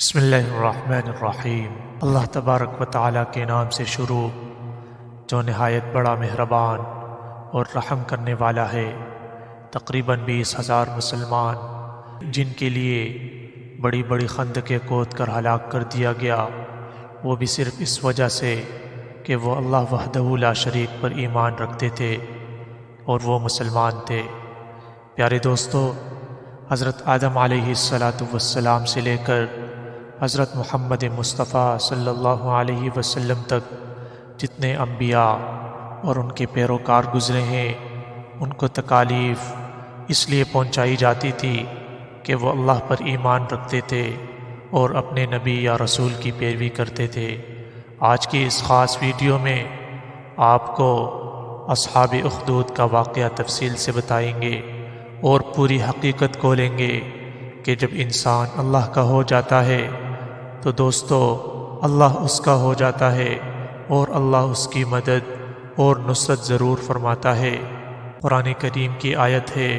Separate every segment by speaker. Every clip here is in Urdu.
Speaker 1: بسم اللہ الرحمن الرحیم۔ اللہ تبارک و تعالیٰ کے نام سے شروع جو نہایت بڑا مہربان اور رحم کرنے والا ہے۔ تقریباً 20,000 مسلمان جن کے لیے بڑی بڑی خندقیں کھود کر ہلاک کر دیا گیا، وہ بھی صرف اس وجہ سے کہ وہ اللہ وحدہ لا شریک پر ایمان رکھتے تھے اور وہ مسلمان تھے۔ پیارے دوستو، حضرت آدم علیہ السلام سے لے کر حضرت محمد مصطفیٰ صلی اللہ علیہ وسلم تک جتنے انبیاء اور ان کے پیروکار گزرے ہیں، ان کو تکالیف اس لیے پہنچائی جاتی تھی کہ وہ اللہ پر ایمان رکھتے تھے اور اپنے نبی یا رسول کی پیروی کرتے تھے۔ آج کی اس خاص ویڈیو میں آپ کو اصحاب اخدود کا واقعہ تفصیل سے بتائیں گے اور پوری حقیقت کھولیں گے کہ جب انسان اللہ کا ہو جاتا ہے تو دوستو اللہ اس کا ہو جاتا ہے اور اللہ اس کی مدد اور نصرت ضرور فرماتا ہے۔ قرآن کریم کی آیت ہے،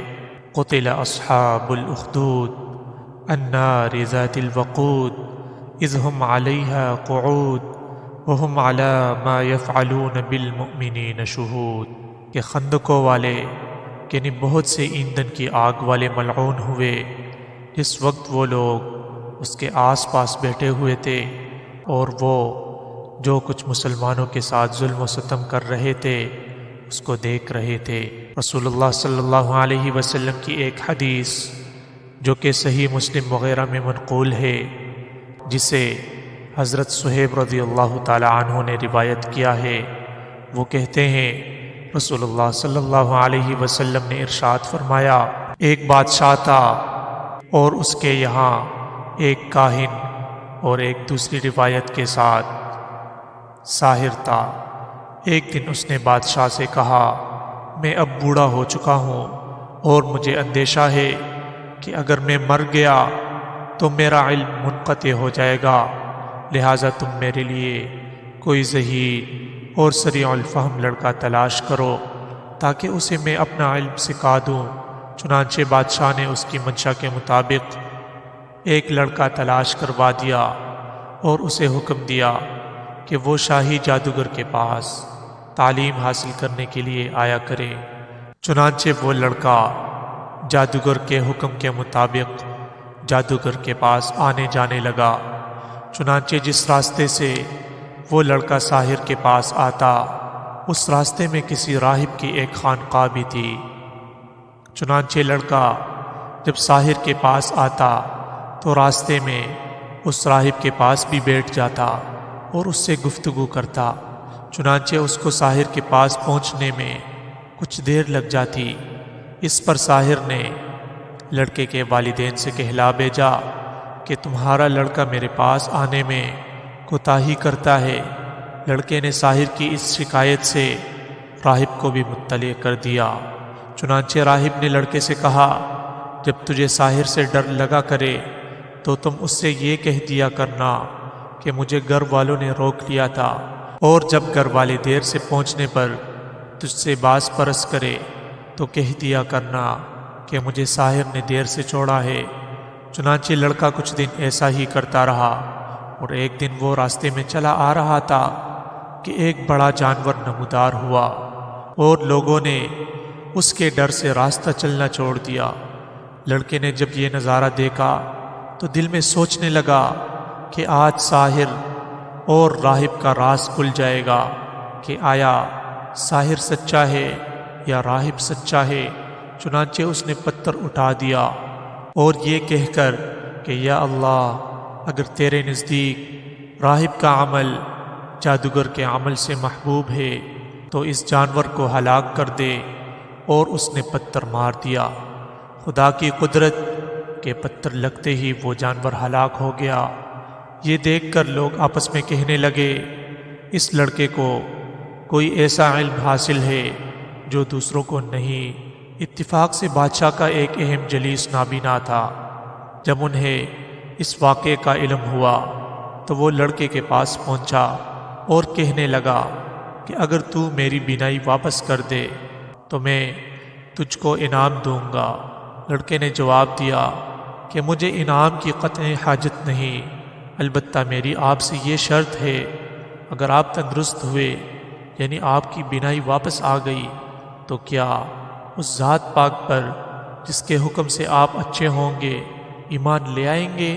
Speaker 1: قتل اصحاب الاخدود النار ذات الوقود اذ هم علیہا قعود وهم علی ما یفعلون بالمؤمنین شہود، کہ خندقوں والے یعنی بہت سے ایندھن کی آگ والے ملعون ہوئے جس وقت وہ لوگ اس کے آس پاس بیٹھے ہوئے تھے اور وہ جو کچھ مسلمانوں کے ساتھ ظلم و ستم کر رہے تھے اس کو دیکھ رہے تھے۔ رسول اللہ صلی اللہ علیہ وسلم کی ایک حدیث جو کہ صحیح مسلم وغیرہ میں منقول ہے، جسے حضرت صہیب رضی اللہ تعالی عنہ نے روایت کیا ہے، وہ کہتے ہیں رسول اللہ صلی اللہ علیہ وسلم نے ارشاد فرمایا، ایک بادشاہ تھا اور اس کے یہاں ایک کاہن اور ایک دوسری روایت کے ساتھ ساحر تھا۔ ایک دن اس نے بادشاہ سے کہا، میں اب بوڑھا ہو چکا ہوں اور مجھے اندیشہ ہے کہ اگر میں مر گیا تو میرا علم منقطع ہو جائے گا، لہٰذا تم میرے لیے کوئی ذہین اور سریع الفہم لڑکا تلاش کرو تاکہ اسے میں اپنا علم سکھا دوں۔ چنانچہ بادشاہ نے اس کی منشا کے مطابق ایک لڑکا تلاش کروا دیا اور اسے حکم دیا کہ وہ شاہی جادوگر کے پاس تعلیم حاصل کرنے کے لیے آیا کرے۔ چنانچہ وہ لڑکا جادوگر کے حکم کے مطابق جادوگر کے پاس آنے جانے لگا۔ چنانچہ جس راستے سے وہ لڑکا ساحر کے پاس آتا، اس راستے میں کسی راہب کی ایک خانقاہ بھی تھی۔ چنانچہ لڑکا جب ساحر کے پاس آتا تو راستے میں اس راہب کے پاس بھی بیٹھ جاتا اور اس سے گفتگو کرتا۔ چنانچہ اس کو ساحر کے پاس پہنچنے میں کچھ دیر لگ جاتی۔ اس پر ساحر نے لڑکے کے والدین سے کہلا بھیجا کہ تمہارا لڑکا میرے پاس آنے میں کوتاہی کرتا ہے۔ لڑکے نے ساحر کی اس شکایت سے راہب کو بھی مطلع کر دیا۔ چنانچہ راہب نے لڑکے سے کہا، جب تجھے ساحر سے ڈر لگا کرے تو تم اس سے یہ کہہ دیا کرنا کہ مجھے گھر والوں نے روک لیا تھا، اور جب گھر والے دیر سے پہنچنے پر تجھ سے باز پرس کرے تو کہہ دیا کرنا کہ مجھے ساحر نے دیر سے چھوڑا ہے۔ چنانچہ لڑکا کچھ دن ایسا ہی کرتا رہا، اور ایک دن وہ راستے میں چلا آ رہا تھا کہ ایک بڑا جانور نمودار ہوا، اور لوگوں نے اس کے ڈر سے راستہ چلنا چھوڑ دیا۔ لڑکے نے جب یہ نظارہ دیکھا تو دل میں سوچنے لگا کہ آج ساحر اور راہب کا راز کھل جائے گا کہ آیا ساحر سچا ہے یا راہب سچا ہے۔ چنانچہ اس نے پتھر اٹھا دیا اور یہ کہہ کر کہ یا اللہ، اگر تیرے نزدیک راہب کا عمل جادوگر کے عمل سے محبوب ہے تو اس جانور کو ہلاک کر دے، اور اس نے پتھر مار دیا۔ خدا کی قدرت کہ پتھر لگتے ہی وہ جانور ہلاک ہو گیا۔ یہ دیکھ کر لوگ آپس میں کہنے لگے، اس لڑکے کو کوئی ایسا علم حاصل ہے جو دوسروں کو نہیں۔ اتفاق سے بادشاہ کا ایک اہم جلیس نابینا تھا۔ جب انہیں اس واقعے کا علم ہوا تو وہ لڑکے کے پاس پہنچا اور کہنے لگا کہ اگر تو میری بینائی واپس کر دے تو میں تجھ کو انعام دوں گا۔ لڑکے نے جواب دیا کہ مجھے انعام کی قطعی حاجت نہیں، البتہ میری آپ سے یہ شرط ہے، اگر آپ تندرست ہوئے یعنی آپ کی بینائی واپس آ گئی تو کیا اس ذات پاک پر جس کے حکم سے آپ اچھے ہوں گے ایمان لے آئیں گے؟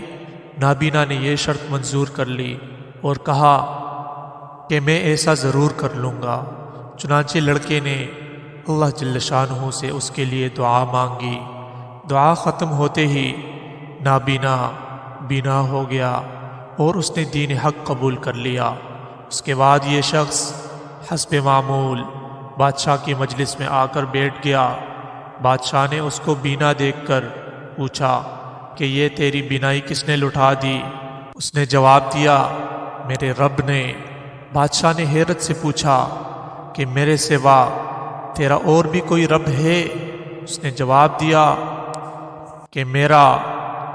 Speaker 1: نابینا نے یہ شرط منظور کر لی اور کہا کہ میں ایسا ضرور کر لوں گا۔ چنانچہ لڑکے نے اللہ جل شانہ سے اس کے لیے دعا مانگی۔ دعا ختم ہوتے ہی نابینا بینا ہو گیا اور اس نے دین حق قبول کر لیا۔ اس کے بعد یہ شخص حسب معمول بادشاہ کی مجلس میں آ کر بیٹھ گیا۔ بادشاہ نے اس کو بینا دیکھ کر پوچھا کہ یہ تیری بینائی کس نے لٹا دی؟ اس نے جواب دیا، میرے رب نے۔ بادشاہ نے حیرت سے پوچھا کہ میرے سوا تیرا اور بھی کوئی رب ہے؟ اس نے جواب دیا کہ میرا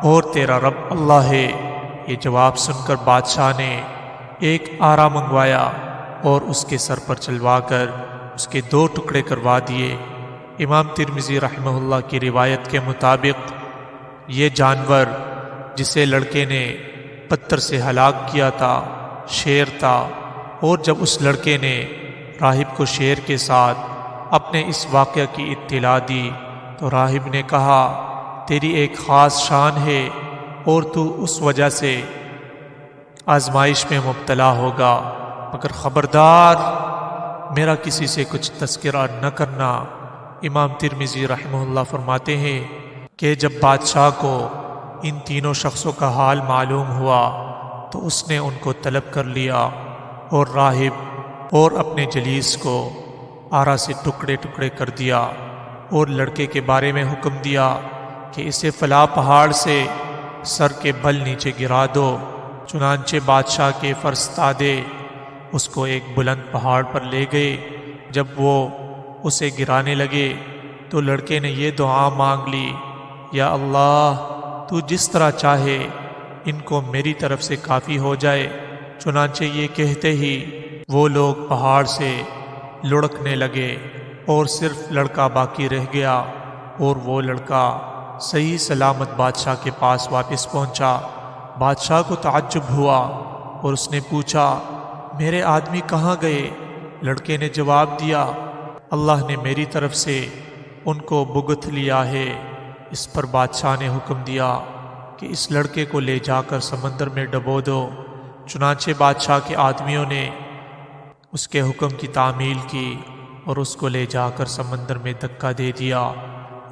Speaker 1: اور تیرا رب اللہ ہے۔ یہ جواب سن کر بادشاہ نے ایک آرا منگوایا اور اس کے سر پر چلوا کر اس کے 2 ٹکڑے کروا دیے۔ امام ترمذی رحمہ اللہ کی روایت کے مطابق یہ جانور جسے لڑکے نے پتھر سے ہلاک کیا تھا شیر تھا، اور جب اس لڑکے نے راہب کو شیر کے ساتھ اپنے اس واقعہ کی اطلاع دی تو راہب نے کہا، تیری ایک خاص شان ہے اور تو اس وجہ سے آزمائش میں مبتلا ہوگا، مگر خبردار میرا کسی سے کچھ تذکرہ نہ کرنا۔ امام ترمذی رحمہ اللہ فرماتے ہیں کہ جب بادشاہ کو ان تینوں شخصوں کا حال معلوم ہوا تو اس نے ان کو طلب کر لیا اور راہب اور اپنے جلیس کو آرا سے ٹکڑے ٹکڑے کر دیا اور لڑکے کے بارے میں حکم دیا کہ اسے فلاں پہاڑ سے سر کے بل نیچے گرا دو۔ چنانچہ بادشاہ کے فرستادے اس کو ایک بلند پہاڑ پر لے گئے۔ جب وہ اسے گرانے لگے تو لڑکے نے یہ دعا مانگ لی، یا اللہ تو جس طرح چاہے ان کو میری طرف سے کافی ہو جائے۔ چنانچہ یہ کہتے ہی وہ لوگ پہاڑ سے لڑکنے لگے اور صرف لڑکا باقی رہ گیا، اور وہ لڑکا صحیح سلامت بادشاہ کے پاس واپس پہنچا۔ بادشاہ کو تعجب ہوا اور اس نے پوچھا، میرے آدمی کہاں گئے؟ لڑکے نے جواب دیا، اللہ نے میری طرف سے ان کو بھگت لیا ہے۔ اس پر بادشاہ نے حکم دیا کہ اس لڑکے کو لے جا کر سمندر میں ڈبو دو۔ چنانچہ بادشاہ کے آدمیوں نے اس کے حکم کی تعمیل کی اور اس کو لے جا کر سمندر میں دھکا دے دیا،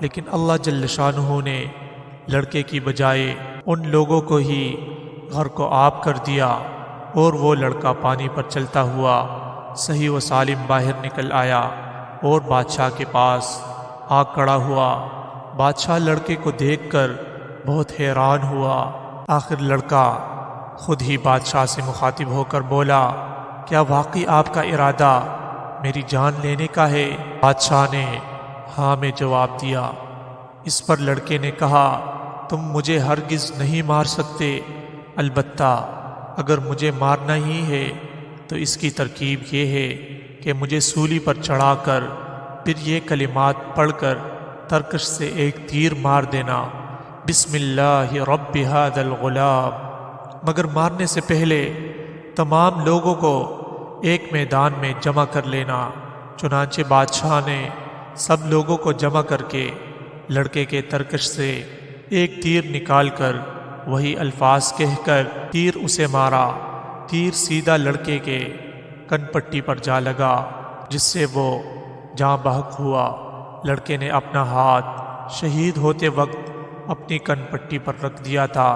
Speaker 1: لیکن اللہ جل شانہ نے لڑکے کی بجائے ان لوگوں کو ہی غرق کو آب کر دیا، اور وہ لڑکا پانی پر چلتا ہوا صحیح و سالم باہر نکل آیا اور بادشاہ کے پاس آ کھڑا ہوا۔ بادشاہ لڑکے کو دیکھ کر بہت حیران ہوا۔ آخر لڑکا خود ہی بادشاہ سے مخاطب ہو کر بولا، کیا واقعی آپ کا ارادہ میری جان لینے کا ہے؟ بادشاہ نے ہاں میں جواب دیا۔ اس پر لڑکے نے کہا، تم مجھے ہرگز نہیں مار سکتے، البتہ اگر مجھے مارنا ہی ہے تو اس کی ترکیب یہ ہے کہ مجھے سولی پر چڑھا کر پھر یہ کلمات پڑھ کر ترکش سے ایک تیر مار دینا، بسم اللہ رب ھذا الغلام۔ مگر مارنے سے پہلے تمام لوگوں کو ایک میدان میں جمع کر لینا۔ چنانچہ بادشاہ نے سب لوگوں کو جمع کر کے لڑکے کے ترکش سے ایک تیر نکال کر وہی الفاظ کہہ کر تیر اسے مارا۔ تیر سیدھا لڑکے کے کن پٹی پر جا لگا، جس سے وہ جاں بحق ہوا۔ لڑکے نے اپنا ہاتھ شہید ہوتے وقت اپنی کن پٹی پر رکھ دیا تھا۔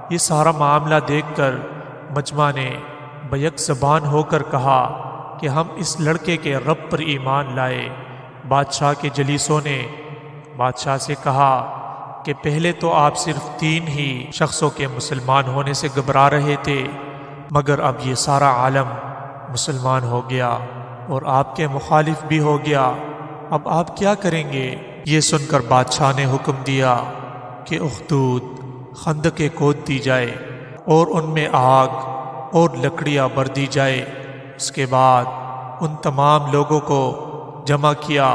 Speaker 1: یہ سارا معاملہ دیکھ کر مجمع نے بیک زبان ہو کر کہا کہ ہم اس لڑکے کے رب پر ایمان لائے۔ بادشاہ کے جلیسوں نے بادشاہ سے کہا کہ پہلے تو آپ صرف 3 ہی شخصوں کے مسلمان ہونے سے گھبرا رہے تھے، مگر اب یہ سارا عالم مسلمان ہو گیا اور آپ کے مخالف بھی ہو گیا، اب آپ کیا کریں گے؟ یہ سن کر بادشاہ نے حکم دیا کہ اخدود خندقیں کھود دی جائے اور ان میں آگ اور لکڑیاں بر دی جائے۔ اس کے بعد ان تمام لوگوں کو جمع کیا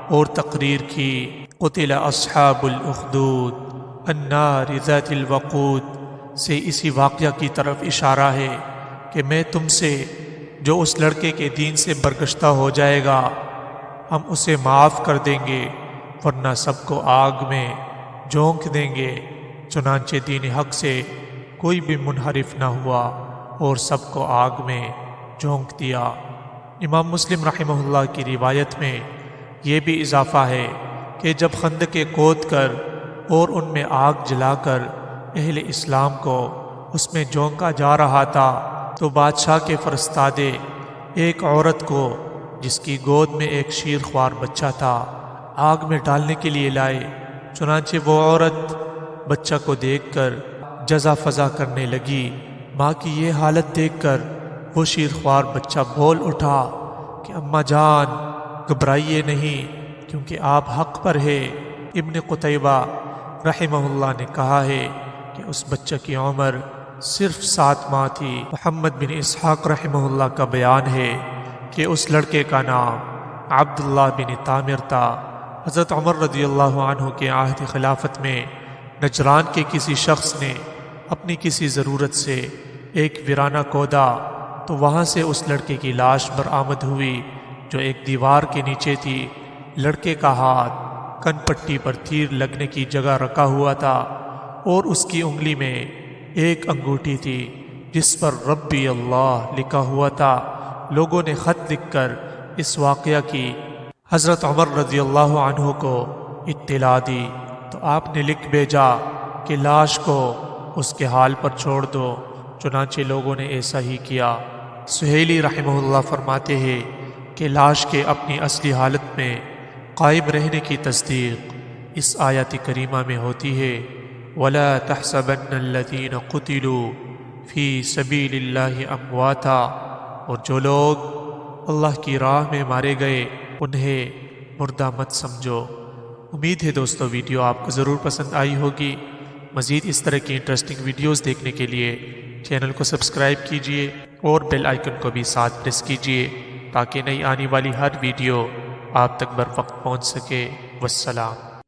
Speaker 1: اور تقریر کی، قتل اصحاب الاخدود النار ذات الوقود سے اسی واقعہ کی طرف اشارہ ہے کہ میں تم سے جو اس لڑکے کے دین سے برگشتہ ہو جائے گا ہم اسے معاف کر دیں گے، ورنہ سب کو آگ میں جھونک دیں گے۔ چنانچہ دین حق سے کوئی بھی منحرف نہ ہوا اور سب کو آگ میں جھونک دیا۔ امام مسلم رحمہ اللہ کی روایت میں یہ بھی اضافہ ہے کہ جب خندقیں کھود کر اور ان میں آگ جلا کر اہل اسلام کو اس میں جھونکا جا رہا تھا تو بادشاہ کے فرستادے ایک عورت کو جس کی گود میں ایک شیر خوار بچہ تھا آگ میں ڈالنے کے لیے لائے۔ چنانچہ وہ عورت بچہ کو دیکھ کر جزا فضا کرنے لگی۔ ماں کی یہ حالت دیکھ کر وہ شیر خوار بچہ بول اٹھا کہ اماں جان گھبرائیے نہیں کیونکہ آپ حق پر ہے۔ ابن قتیبہ رحمہ اللہ نے کہا ہے کہ اس بچہ کی عمر صرف 7 ماہ تھی۔ محمد بن اسحاق رحمہ اللہ کا بیان ہے کہ اس لڑکے کا نام عبداللہ بن تامر تھا۔ حضرت عمر رضی اللہ عنہ کے عہد خلافت میں نجران کے کسی شخص نے اپنی کسی ضرورت سے ایک ویرانہ کھودا تو وہاں سے اس لڑکے کی لاش برآمد ہوئی جو ایک دیوار کے نیچے تھی۔ لڑکے کا ہاتھ کن پٹی پر تیر لگنے کی جگہ رکھا ہوا تھا اور اس کی انگلی میں ایک انگوٹھی تھی جس پر ربی اللہ لکھا ہوا تھا۔ لوگوں نے خط لکھ کر اس واقعہ کی حضرت عمر رضی اللہ عنہ کو اطلاع دی تو آپ نے لکھ بھیجا کہ لاش کو اس کے حال پر چھوڑ دو۔ چنانچہ لوگوں نے ایسا ہی کیا۔ سہیلی رحمہ اللہ فرماتے ہیں کہ لاش کے اپنی اصلی حالت میں قائم رہنے کی تصدیق اس آیت کریمہ میں ہوتی ہے وَلَا تَحْسَبَنَّ الَّذِينَ قُتِلُوا فِي سَبِيلِ اللَّهِ أَمْوَاتًا، اور جو لوگ اللہ کی راہ میں مارے گئے انہیں مردہ مت سمجھو۔ امید ہے دوستو ویڈیو آپ کو ضرور پسند آئی ہوگی۔ مزید اس طرح کی انٹرسٹنگ ویڈیوز دیکھنے کے لیے چینل کو سبسکرائب کیجیے اور بیل آئیکن کو بھی ساتھ پریس کیجیے تاکہ نئی آنے والی ہر ویڈیو آپ تک بر وقت پہنچ سکے۔ والسلام۔